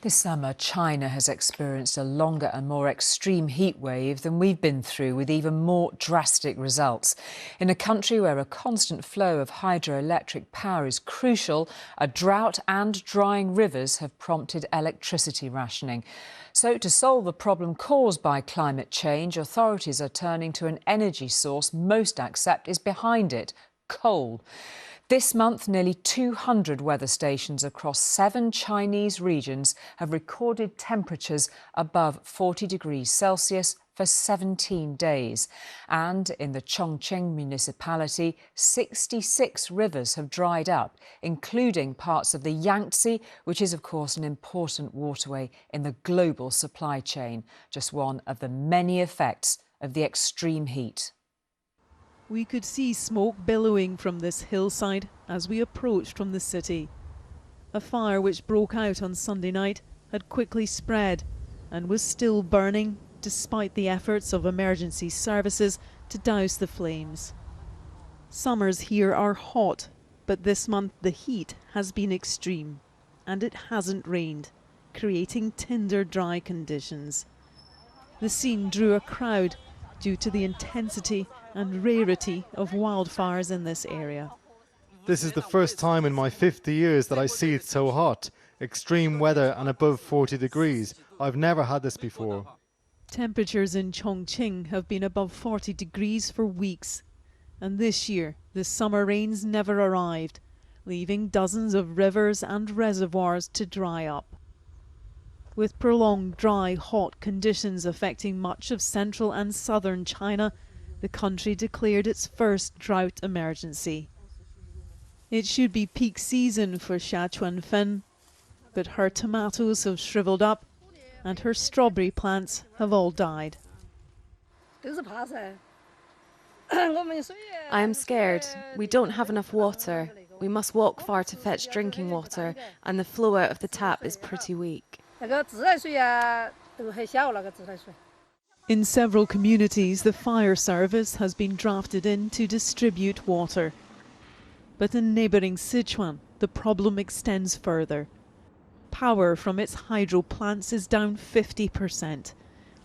This summer, China has experienced a longer and more extreme heat wave than we've been through, with even more drastic results. In a country where a constant flow of hydroelectric power is crucial, a drought and drying rivers have prompted electricity rationing. So, to solve the problem caused by climate change, authorities are turning to an energy source most accept is behind it: coal. This month, nearly 200 weather stations across 7 Chinese regions have recorded temperatures above 40 degrees Celsius for 17 days. And in the Chongqing municipality, 66 rivers have dried up, including parts of the Yangtze, which is, of course, an important waterway in the global supply chain. Just one of the many effects of the extreme heat. We could see smoke billowing from this hillside as we approached from the city. A fire which broke out on Sunday night had quickly spread and was still burning despite the efforts of emergency services to douse the flames. Summers here are hot, but this month the heat has been extreme and it hasn't rained, creating tinder dry conditions. The scene drew a crowd due to the intensity and rarity of wildfires in this area. This is the first time in my 50 years that I see it so hot. Extreme weather and above 40 degrees. I've never had this before. Temperatures in Chongqing have been above 40 degrees for weeks. And this year, the summer rains never arrived, leaving dozens of rivers and reservoirs to dry up. With prolonged dry, hot conditions affecting much of central and southern China, the country declared its first drought emergency. It should be peak season for Xia Chuanfen, but her tomatoes have shriveled up and her strawberry plants have all died. I am scared. We don't have enough water. We must walk far to fetch drinking water, and the flow out of the tap is pretty weak. In several communities, the fire service has been drafted in to distribute water. But in neighbouring Sichuan, the problem extends further. Power from its hydro plants is down 50%,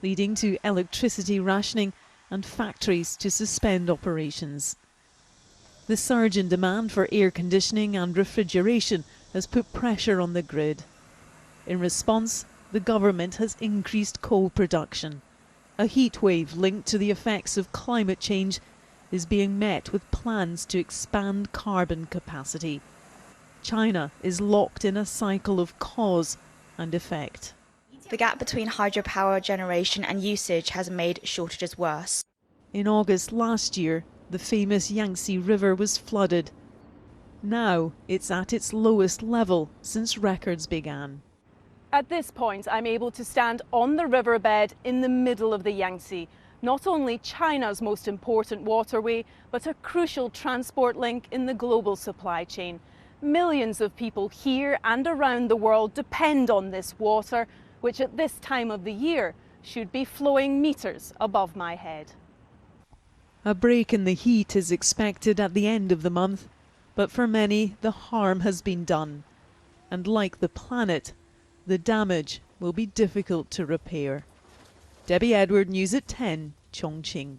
leading to electricity rationing and factories to suspend operations. The surge in demand for air conditioning and refrigeration has put pressure on the grid. In response, the government has increased coal production. A heat wave linked to the effects of climate change is being met with plans to expand carbon capacity. China is locked in a cycle of cause and effect. The gap between hydropower generation and usage has made shortages worse. In August last year, the famous Yangtze River was flooded. Now it's at its lowest level since records began. At this point, I'm able to stand on the riverbed in the middle of the Yangtze, not only China's most important waterway, but a crucial transport link in the global supply chain. Millions of people here and around the world depend on this water, which at this time of the year should be flowing meters above my head. A break in the heat is expected at the end of the month, but for many the harm has been done. And like the planet, the damage will be difficult to repair. Debbie Edward, News at 10, Chongqing.